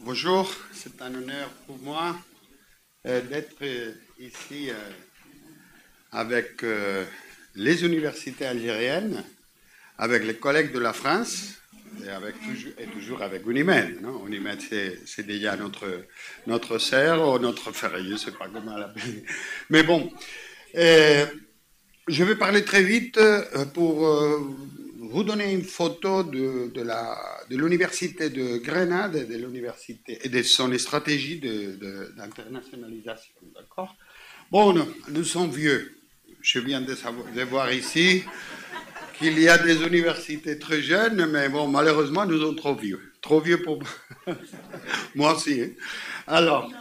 Bonjour, c'est un honneur pour moi d'être ici avec les universités algériennes, avec les collègues de la France et toujours avec Unimed. Non, Unimed, c'est déjà notre sœur ou notre frère, je ne sais pas comment l'appeler. Mais bon, euh, je vais parler très vite pour vous donner une photo de l'université de Grenade et de l'université et de son stratégie d'internationalisation. D'accord. Bon, nous sommes vieux. Je viens de voir ici qu'il y a des universités très jeunes, mais bon, malheureusement, nous sommes trop vieux. Trop vieux pour moi aussi. Hein. Alors,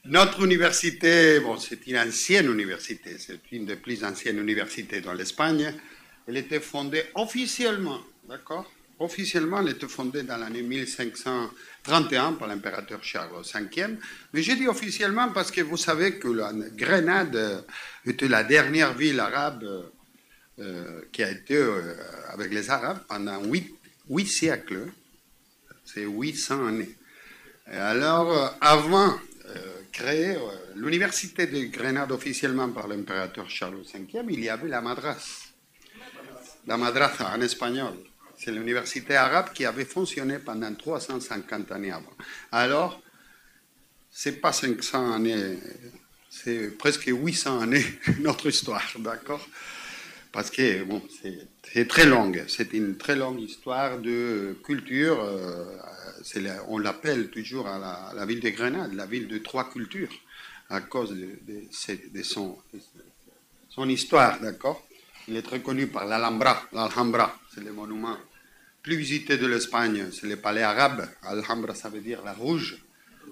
notre université, bon, c'est une ancienne université, c'est une des plus anciennes universités dans l'Espagne. Elle était fondée officiellement, d'accord. Officiellement, elle était fondée dans l'année 1531 par l'impérateur Charles V. Mais j'ai dit officiellement parce que vous savez que la Grenade était la dernière ville arabe qui a été avec les Arabes pendant huit siècles. C'est 800 années. Et alors, avant créer l'université de Grenade officiellement par l'impérateur Charles V, il y avait la Madras. La Madrasa en espagnol. C'est l'université arabe qui avait fonctionné pendant 350 années avant. Alors, c'est pas 500 années, c'est presque 800 années notre histoire, d'accord? Parce que bon, c'est très longue, c'est une très longue histoire de culture. On l'appelle toujours à la ville de Grenade, la ville de trois cultures, à cause de son histoire, d'accord? Il est très connu par l'Alhambra, c'est le monument plus visité de l'Espagne, c'est le palais arabe. Alhambra, ça veut dire la rouge,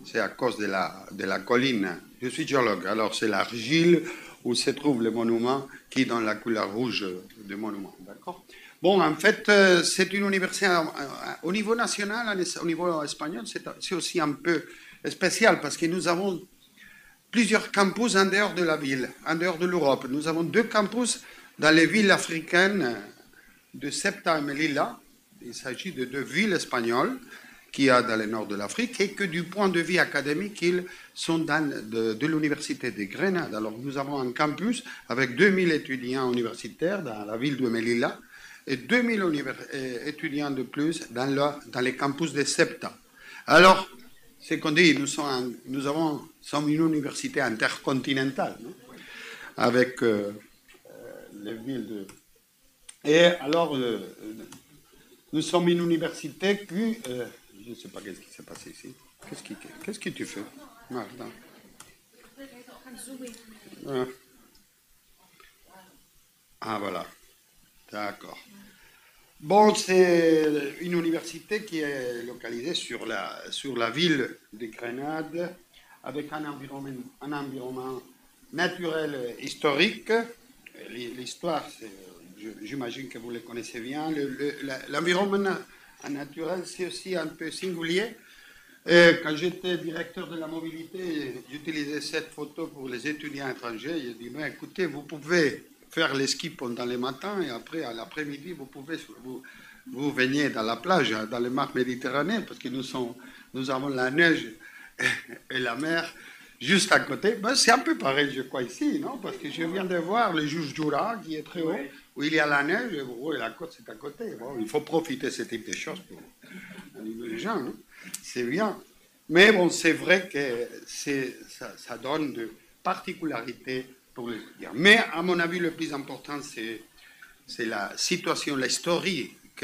c'est à cause de la colline. Je suis géologue, alors c'est l'argile où se trouve le monument qui est dans la couleur rouge du monument, d'accord? Bon, en fait, c'est une université au niveau national, au niveau espagnol, c'est aussi un peu spécial parce que nous avons plusieurs campus en dehors de la ville, en dehors de l'Europe. Nous avons deux campus dans les villes africaines de Ceuta et Melilla. Il s'agit de deux villes espagnoles qu'il y a dans le nord de l'Afrique et que du point de vue académique, ils sont de l'université de Grenade. Alors nous avons un campus avec 2000 étudiants universitaires dans la ville de Melilla et 2000 étudiants de plus dans les campus de Ceuta. Alors, c'est qu'on dit, sommes une université intercontinentale, non? Avec les villes de... Et alors, nous sommes une université qui... je ne sais pas qu'est-ce qui s'est passé ici. Qu'est-ce que tu fais, Martin? Ah, voilà. D'accord. Bon, c'est une université qui est localisée sur la ville de Grenade, avec un environnement naturel historique. L'histoire, j'imagine que vous le connaissez bien. L'environnement naturel, c'est aussi un peu singulier. Quand j'étais directeur de la mobilité, j'utilisais cette photo pour les étudiants étrangers. J'ai dit, ben, écoutez, vous pouvez faire les skis pendant les matins et après, à l'après-midi, vous veniez dans la plage, dans les mers méditerranéennes, parce que nous avons la neige et la mer juste à côté. Ben, c'est un peu pareil, je crois, ici, non? Parce que je viens de voir le Jura, qui est très haut, où il y a la neige, et la côte, c'est à côté. Bon, il faut profiter de ce type de choses pour animer les gens, hein. C'est bien. Mais bon, c'est vrai que ça donne de particularités pour les étudiants. Mais à mon avis, le plus important, c'est la situation historique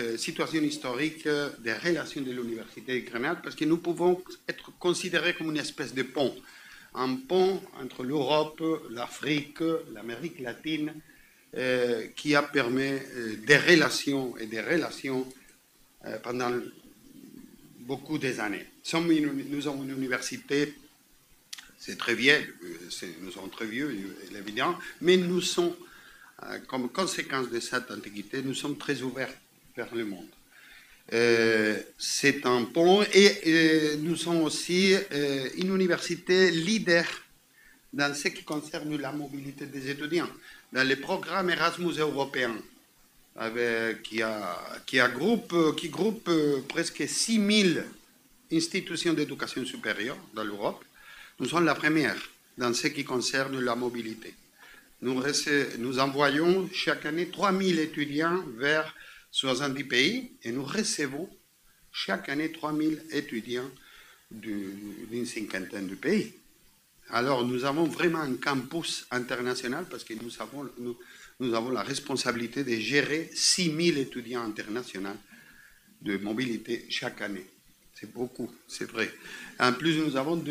des relations de l'Université de Grenade, parce que nous pouvons être considérés comme une espèce de pont. Un pont entre l'Europe, l'Afrique, l'Amérique latine, qui a permis des relations pendant beaucoup des années. Nous avons une université, c'est très vieux, nous sommes très vieux, c'est évident, mais nous sommes, comme conséquence de cette antiquité, nous sommes très ouverts vers le monde. C'est un pont et nous sommes aussi une université leader dans ce qui concerne la mobilité des étudiants, dans les programmes Erasmus européens, qui groupe presque 6000 institution d'éducation supérieure dans l'Europe, nous sommes la première dans ce qui concerne la mobilité. Nous envoyons chaque année 3000 étudiants vers 70 pays et nous recevons chaque année 3000 étudiants d'une cinquantaine de pays. Alors nous avons vraiment un campus international parce que nous avons la responsabilité de gérer 6000 étudiants internationaux de mobilité chaque année. C'est beaucoup, c'est vrai. En plus, nous avons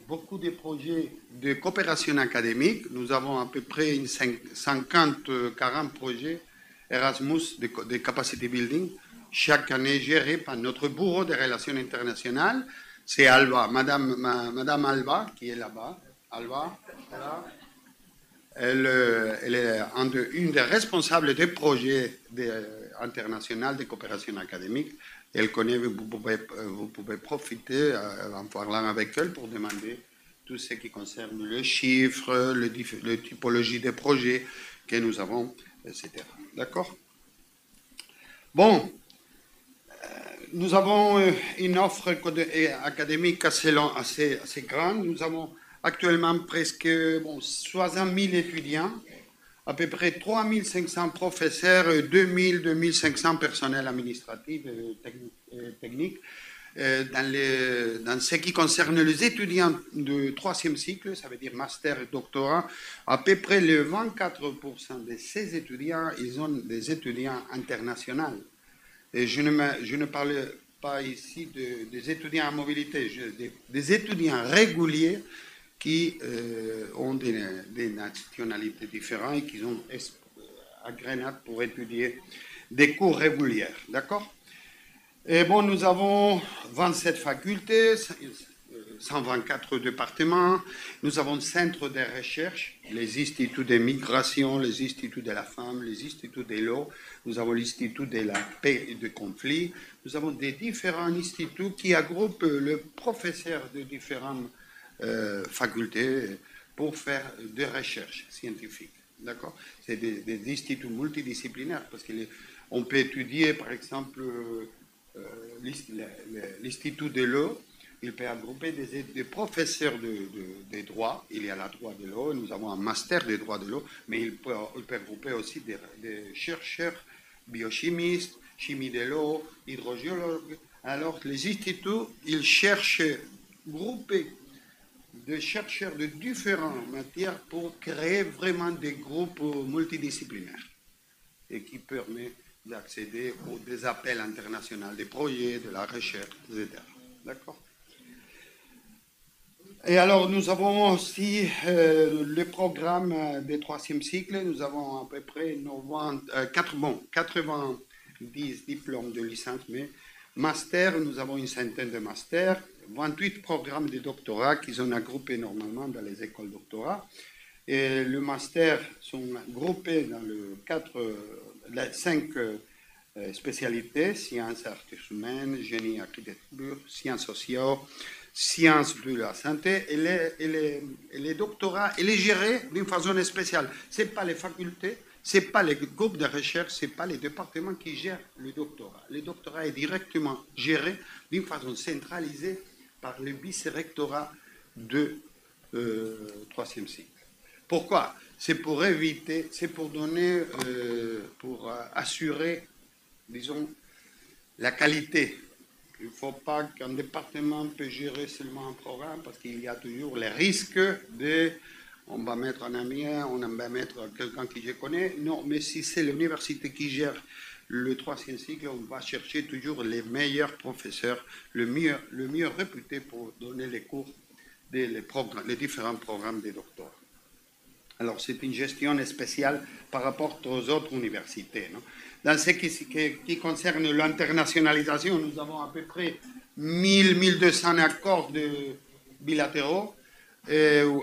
beaucoup de projets de coopération académique. Nous avons à peu près 50-40 projets Erasmus de capacity building, chaque année gérés par notre bureau de relations internationales. C'est Alba, Madame Alba, qui est là-bas. Alba, là. Elle est une des responsables des projets internationaux de coopération académique. Elle connaît, vous pouvez profiter en parlant avec elle pour demander tout ce qui concerne les chiffres, les typologies des projets que nous avons, etc. D'accord? Bon, nous avons une offre académique assez grande. Nous avons actuellement presque 60 000 étudiants, à peu près 3 500 professeurs, 2 500 personnels administratifs et techniques. Dans ce qui concerne les étudiants de troisième cycle, ça veut dire master et doctorat, à peu près le 24% de ces étudiants, ils ont des étudiants internationaux. Et je ne parle pas ici des étudiants en mobilité, des étudiants réguliers qui ont des nationalités différentes et qui sont à Grenade pour étudier des cours réguliers. D'accord? Et bon, nous avons 27 facultés, 124 départements, nous avons centres de recherche, les instituts de migration, les instituts de la femme, les instituts de l'eau, nous avons l'institut de la paix et du conflit, nous avons des différents instituts qui regroupent les professeurs de différentes facultés pour faire des recherches scientifiques. D'accord? C'est des instituts multidisciplinaires parce qu'on peut étudier, par exemple, l'institut de l'eau. Il peut regrouper des professeurs de droit. Il y a la droit de l'eau, nous avons un master de droit de l'eau, mais il peut regrouper aussi des chercheurs biochimistes, chimie de l'eau, hydrogéologues. Alors, les instituts, ils cherchent grouper de chercheurs de différentes matières pour créer vraiment des groupes multidisciplinaires et qui permet d'accéder aux des appels internationaux, des projets, de la recherche, etc. D'accord? Et alors, nous avons aussi le programme des troisième cycle. Nous avons à peu près 90 diplômes de licence, mais master, nous avons une centaine de masters, 28 programmes de doctorat qui sont groupés normalement dans les écoles doctorat. Et le master sont groupés dans les 5 spécialités, sciences arts humaines, génie architecture, sciences sociales, sciences de la santé. Et les doctorats, il est géré d'une façon spéciale. Ce n'est pas les facultés, ce n'est pas les groupes de recherche, ce n'est pas les départements qui gèrent le doctorat. Le doctorat est directement géré d'une façon centralisée par le vice-rectorat de troisième cycle. Pourquoi? C'est pour éviter, c'est pour donner, pour assurer, disons, la qualité. Il ne faut pas qu'un département peut gérer seulement un programme parce qu'il y a toujours les risques de, on va mettre un Amiens, on va mettre quelqu'un que je connais. Non, mais si c'est l'université qui gère le troisième cycle, on va chercher toujours les meilleurs professeurs, le mieux réputé pour donner les cours, les différents programmes des doctorats. Alors, c'est une gestion spéciale par rapport aux autres universités. Non? Dans ce qui concerne l'internationalisation, nous avons à peu près 1200 accords bilatéraux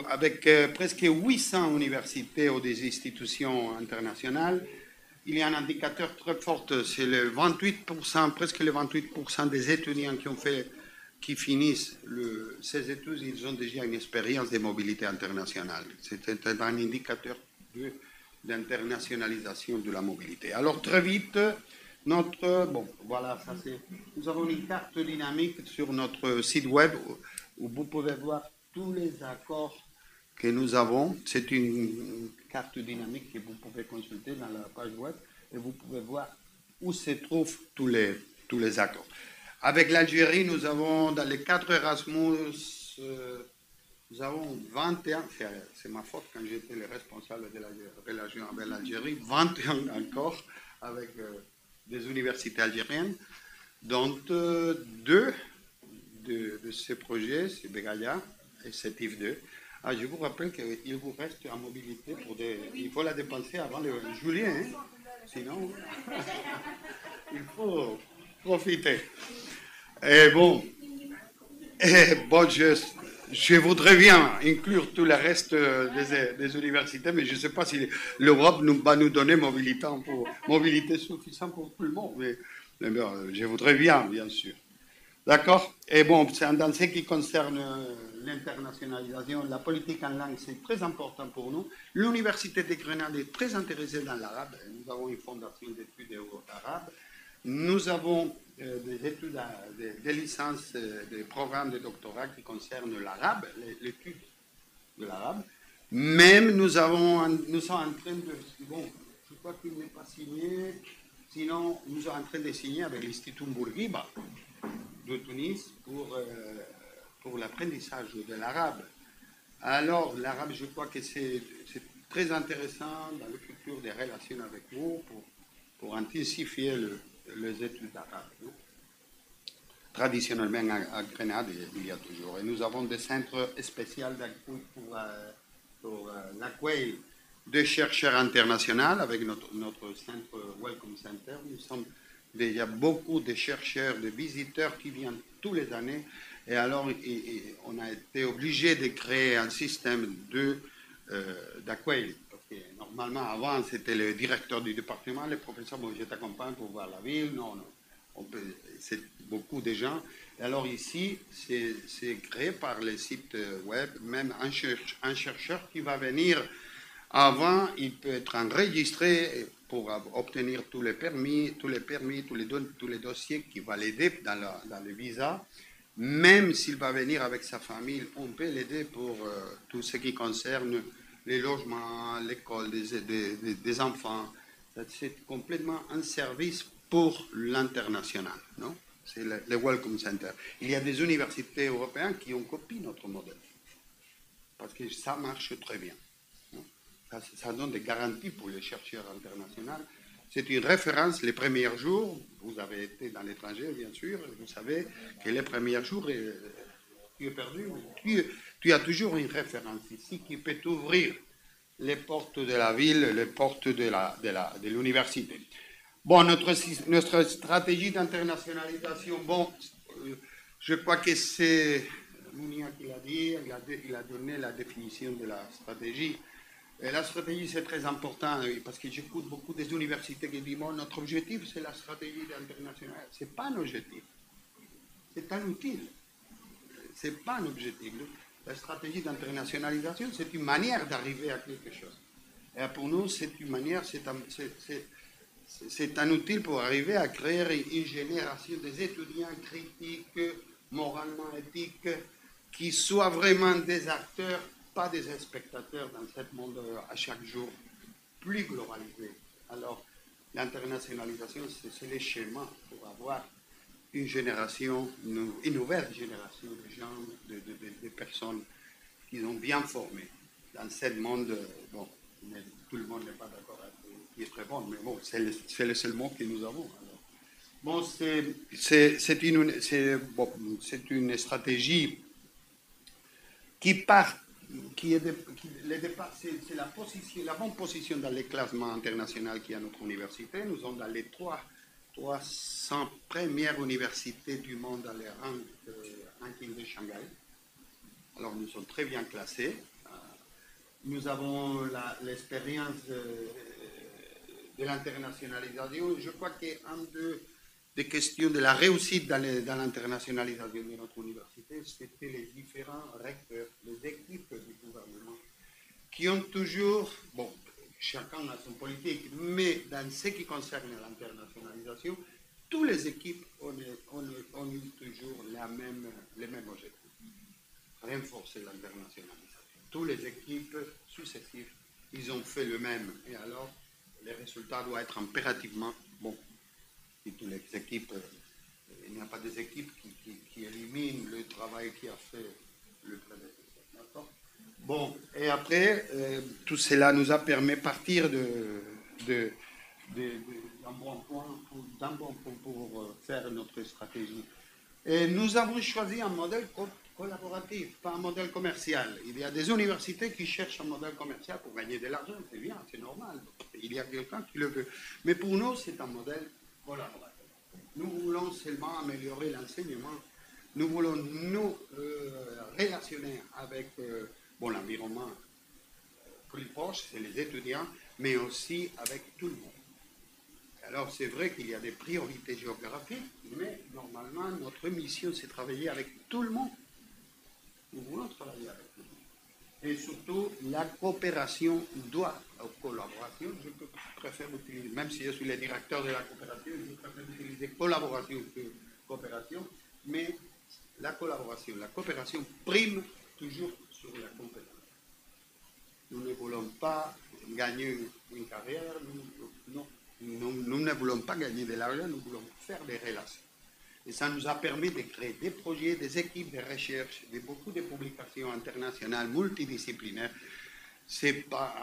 avec presque 800 universités ou des institutions internationales. Il y a un indicateur très fort, c'est le 28%, presque le 28% des étudiants qui finissent ces études, ils ont déjà une expérience de mobilité internationale. C'est un indicateur d'internationalisation de la mobilité. Alors très vite, Bon, voilà, ça c'est. Nous avons une carte dynamique sur notre site web où vous pouvez voir tous les accords que nous avons. C'est une carte dynamique que vous pouvez consulter dans la page web et vous pouvez voir où se trouvent tous les accords. Avec l'Algérie, nous avons dans les 4 Erasmus, nous avons 21, c'est ma faute quand j'étais le responsable de la relation avec l'Algérie, 21 accords avec des universités algériennes, dont deux de ces projets, c'est Begaya et CETIF 2. Ah, je vous rappelle qu'il vous reste en mobilité pour des. Il faut la dépenser avant le juillet, hein? Sinon, il faut profiter. Et bon, je voudrais bien inclure tout le reste des universités, mais je ne sais pas si l'Europe va nous donner mobilité suffisante pour tout le monde. Mais je voudrais bien sûr. D'accord. Et bon, dans ce qui concerne l'internationalisation, la politique en langue, c'est très important pour nous. L'Université de Grenade est très intéressée dans l'arabe. Nous avons une fondation d'études arabes. Nous avons des études, des licences, des programmes de doctorat qui concernent l'arabe, l'étude de l'arabe. Même nous sommes en train de. Bon, je crois qu'il n'est pas signé. Sinon, nous sommes en train de signer avec l'Institut Bourguiba de Tunis pour l'apprentissage de l'arabe. Alors, l'arabe, je crois que c'est très intéressant dans le futur des relations avec vous pour intensifier les études arabes. Traditionnellement, à Grenade, il y a toujours. Et nous avons des centres spéciaux d'accueil pour l'accueil de chercheurs internationaux avec notre centre Welcome Center. Nous sommes déjà beaucoup de chercheurs, de visiteurs qui viennent tous les années. Et alors, on a été obligé de créer un système d'accueil. Normalement, avant, c'était le directeur du département, le professeur, bon, je t'accompagne pour voir la ville. Non. C'est beaucoup de gens. Et alors ici, c'est créé par les sites web, même un chercheur qui va venir. Avant, il peut être enregistré pour obtenir tous les permis, tous les dossiers qui vont l'aider dans le visa. Même s'il va venir avec sa famille, on peut l'aider pour tout ce qui concerne les logements, l'école des enfants. C'est complètement un service pour l'international, non? C'est le Welcome Center. Il y a des universités européennes qui ont copié notre modèle parce que ça marche très bien. Ça donne des garanties pour les chercheurs internationaux. C'est une référence les premiers jours. Vous avez été dans l'étranger, bien sûr. Vous savez que les premiers jours, tu es perdu. Tu as toujours une référence ici qui peut t'ouvrir les portes de la ville, les portes de l'université. Bon, notre stratégie d'internationalisation, bon, je crois que c'est Mounia qui l'a dit, il a donné la définition de la stratégie. Et la stratégie, c'est très important, parce que j'écoute beaucoup des universités qui disent, bon, notre objectif, c'est la stratégie internationale. Ce n'est pas un objectif, c'est un outil. Ce n'est pas un objectif. La stratégie d'internationalisation, c'est une manière d'arriver à quelque chose. Et pour nous, c'est une manière, c'est un outil pour arriver à créer une génération des étudiants critiques, moralement éthiques, qui soient vraiment des acteurs, pas des spectateurs dans ce monde à chaque jour plus globalisé. Alors, l'internationalisation, c'est le schéma pour avoir une génération, une nouvelle génération de gens, de personnes qui sont bien formées dans ce monde. Bon, tout le monde n'est pas d'accord avec qui est très bon, mais bon, c'est le seul mot que nous avons. Alors. Bon, c'est une stratégie qui part, c'est la bonne position dans les classements internationaux qu'il y a à notre université. Nous sommes dans les 300 premières universités du monde dans les rankings de Shanghai. Alors nous sommes très bien classés. Nous avons l'expérience de l'internationalisation. Je crois qu'un des questions de la réussite dans l'internationalisation de notre université, c'était les différents recteurs, les équipes du gouvernement, qui ont toujours, bon, chacun a son politique, mais dans ce qui concerne l'internationalisation, toutes les équipes ont eu toujours les mêmes objectifs. Renforcer l'internationalisation. Toutes les équipes successives, ils ont fait le même. Et alors, les résultats doivent être impérativement bons. Et toutes les équipes, il n'y a pas des équipes qui éliminent le travail qui a fait le prédécesseur. D'accord ? Bon, et après, tout cela nous a permis de partir d'un bon point pour faire notre stratégie. Et nous avons choisi un modèle collaboratif, pas un modèle commercial. Il y a des universités qui cherchent un modèle commercial pour gagner de l'argent, c'est bien, c'est normal. Il y a quelqu'un qui le veut. Mais pour nous, c'est un modèle collaboratif. Nous voulons seulement améliorer l'enseignement. Nous voulons nous relationner avec l'environnement plus proche, c'est les étudiants, mais aussi avec tout le monde. Alors c'est vrai qu'il y a des priorités géographiques, mais normalement notre mission c'est de travailler avec tout le monde. Nous voulons travailler avec tout le monde. Et surtout la coopération doit, collaboration, je préfère utiliser, même si je suis le directeur de la coopération, je préfère utiliser collaboration que coopération, mais la coopération prime toujours sur la compétence. Nous ne voulons pas gagner une carrière, nous ne voulons pas gagner de l'argent, nous voulons faire des relations. Et ça nous a permis de créer des projets, des équipes de recherche, beaucoup de publications internationales multidisciplinaires. Ce n'est pas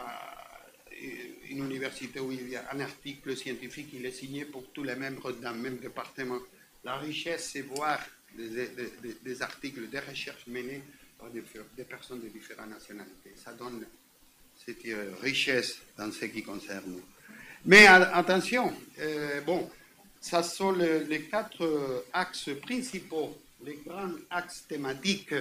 une université où il y a un article scientifique, il est signé pour tous les membres d'un même département. La richesse, c'est voir des articles de recherche menés par des personnes de différentes nationalités. Ça donne cette richesse dans ce qui concerne nous. Mais attention, ça sont les 4 axes principaux, les grands axes thématiques,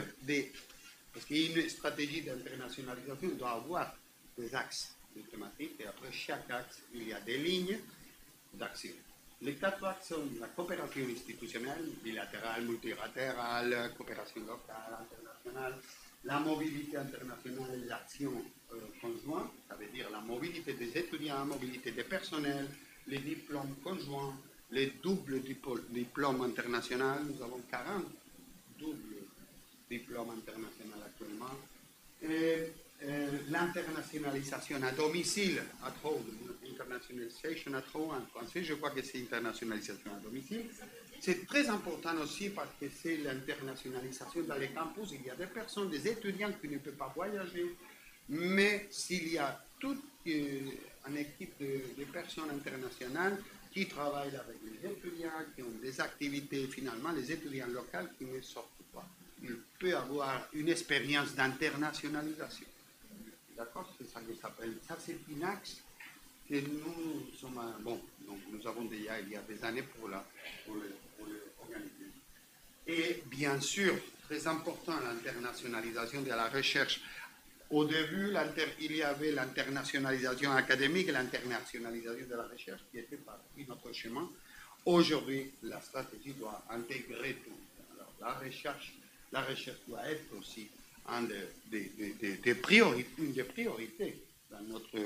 parce qu'une stratégie d'internationalisation doit avoir des axes thématiques, et après chaque axe, il y a des lignes d'action. Les 4 axes sont la coopération institutionnelle, bilatérale, multilatérale, coopération locale, internationale, la mobilité internationale et l'action conjointe, ça veut dire la mobilité des étudiants, la mobilité des personnels, les diplômes conjoints, les doubles diplômes internationaux. Nous avons 40 doubles diplômes internationaux actuellement. Et l'internationalisation à domicile, at home, internationalisation at home, en français, je crois que c'est internationalisation à domicile. C'est très important aussi parce que c'est l'internationalisation dans les campus. Il y a des personnes, des étudiants qui ne peuvent pas voyager, mais s'il y a toute une équipe de personnes internationales qui travaillent avec les étudiants, qui ont des activités, finalement, les étudiants locaux qui ne sortent pas. Il peut avoir une expérience d'internationalisation. D'accord? C'est ça que ça s'appelle. Ça, c'est un axe que nous sommes. Donc nous avons déjà, il y a des années pour l'organiser. Et bien sûr, très important, l'internationalisation de la recherche. Au début, il y avait l'internationalisation académique et l'internationalisation de la recherche qui était partie de notre chemin. Aujourd'hui, la stratégie doit intégrer tout. Alors, la recherche doit être aussi une des priorités dans notre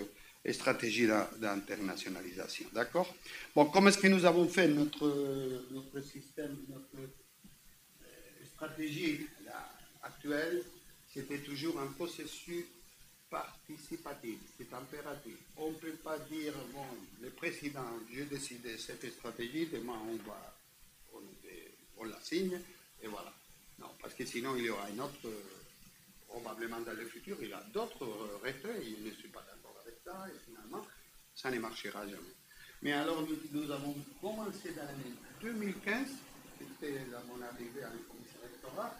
stratégie d'internationalisation. D'accord? Bon, comment est-ce que nous avons fait notre système, notre stratégie actuelle? C'était toujours un processus participatif, c'est impératif. On ne peut pas dire, bon, le président, je décide cette stratégie, demain on la signe, et voilà. Non, parce que sinon il y aura une autre, probablement dans le futur, il y a d'autres recueils, je ne suis pas d'accord avec ça, et finalement, ça ne marchera jamais. Mais alors, nous avons commencé dans l'année 2015, c'était mon arrivée à la commission électorale.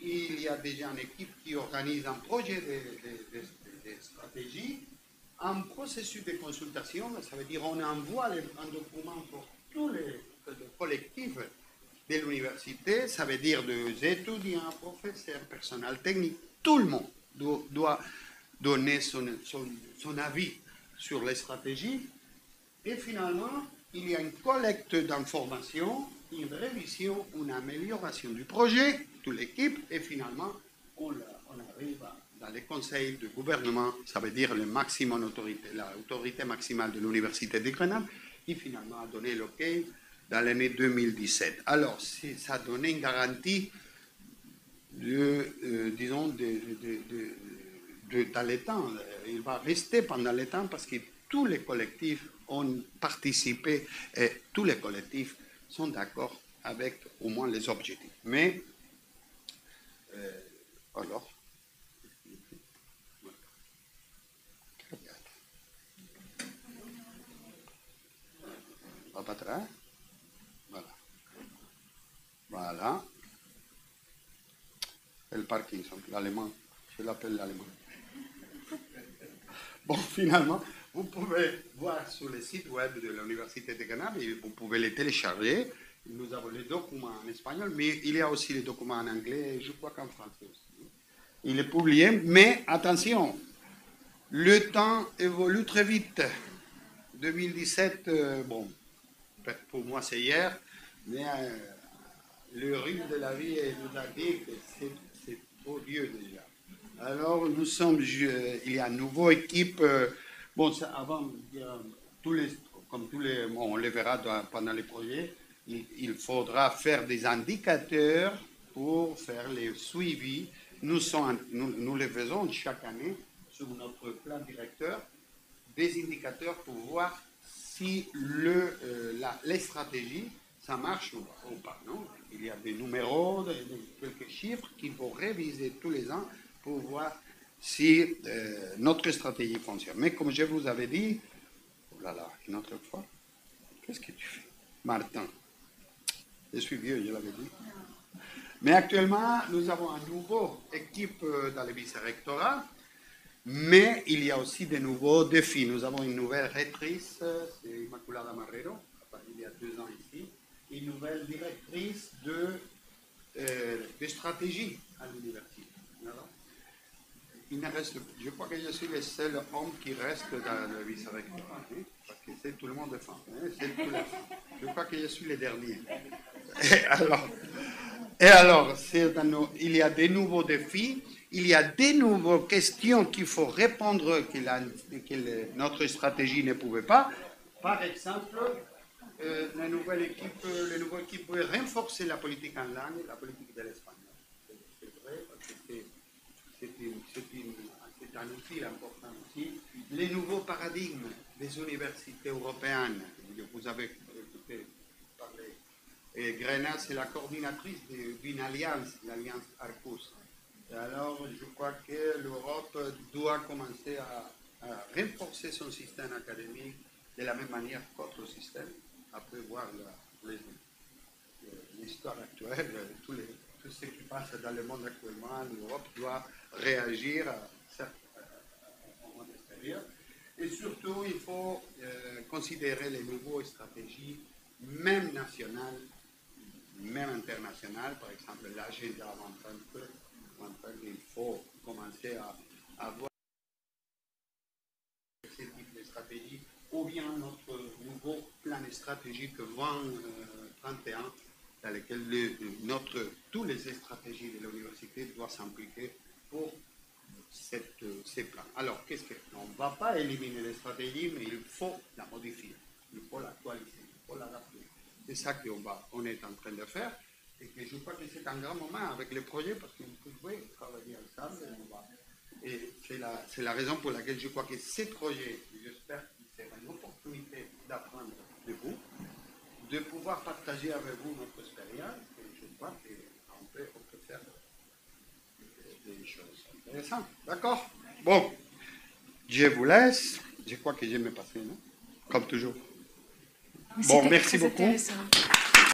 Il y a déjà une équipe qui organise un projet de stratégie, un processus de consultation, ça veut dire on envoie un document pour tous les collectifs de l'université, ça veut dire des étudiants, professeurs, personnel technique, tout le monde doit donner son avis sur les stratégies. Et finalement, il y a une collecte d'informations, une révision, une amélioration du projet, toute l'équipe, et finalement, on arrive dans les conseils de gouvernement, ça veut dire le maximum autorité, l'autorité maximale de l'Université de Grenade, qui finalement a donné l'OK dans l'année 2017. Alors, ça a donné une garantie disons, dans les temps. Il va rester pendant le temps parce que tous les collectifs ont participé et tous les collectifs sont d'accord avec au moins les objectifs. Mais, alors, va pas atrás. Voilà. Voilà. El Parkinson, l'allemand. Je l'appelle l'allemand. Bon, finalement, vous pouvez voir sur le site web de l'Université de Grenade et vous pouvez les télécharger. Nous avons les documents en espagnol, mais il y a aussi les documents en anglais et je crois qu'en français aussi. Il est publié, mais attention, le temps évolue très vite. 2017, bon, pour moi c'est hier, mais le rythme de la vie nous a dit que c'est trop vieux déjà. Alors nous sommes, il y a une nouvelle équipe, bon, avant, comme tous les, bon, on les verra pendant les projets, il faudra faire des indicateurs pour faire les suivis. Nous les faisons chaque année sur notre plan directeur, des indicateurs pour voir si les stratégies, ça marche ou pas. Non, il y a des numéros, quelques chiffres qu'il faut réviser tous les ans pour voir si notre stratégie fonctionne. Mais comme je vous avais dit, oh là là, une autre fois, qu'est-ce que tu fais, Martin? Je suis vieux, je l'avais dit. Mais actuellement, nous avons une nouvelle équipe dans le vice-rectorat, mais il y a aussi de nouveaux défis. Nous avons une nouvelle rectrice, c'est Immaculada Marrero, il y a 2 ans ici, une nouvelle directrice de stratégie à l'université. Je crois que je suis le seul homme qui reste dans le vice-rectorat, hein, parce que c'est tout le monde de femmes. Hein, je crois que je suis le dernier. Et alors il y a des nouveaux défis, il y a des nouvelles questions qu'il faut répondre que notre stratégie ne pouvait pas. Par exemple, les nouvelles équipes peuvent renforcer la politique en langue, la politique de l'espagnol. C'est vrai, parce que c'est un outil important aussi. Les nouveaux paradigmes des universités européennes, vous avez écouté parler. Et Grenade, c'est la coordinatrice d'une alliance, l'alliance Arcus. Et alors, je crois que l'Europe doit commencer à renforcer son système académique de la même manière qu'autre système, après voir l'histoire actuelle, tout ce qui passe dans le monde actuellement. L'Europe doit réagir au monde extérieur. Et surtout, il faut considérer les nouvelles stratégies, même nationales, même internationales. Par exemple, l'agenda 2030, il faut commencer à voir ce type de stratégie, ou bien notre nouveau plan stratégique 2031, dans lequel toutes les stratégies de l'université doivent s'impliquer pour ces plans. Alors, on ne va pas éliminer les stratégies, mais il faut la modifier, il faut l'actualiser, il faut l'adapter. C'est ça qu'on est en train de faire, et que je crois que c'est un grand moment avec les projets, parce que vous pouvez travailler ensemble, et c'est la raison pour laquelle je crois que ces projets, j'espère que c'est une opportunité d'apprendre de vous, de pouvoir partager avec vous notre expérience, et je crois qu'on peut faire des choses intéressantes. D'accord? Bon, je vous laisse. Je crois que j'ai me passé, non? Comme toujours. Bon, merci beaucoup. Intéressant.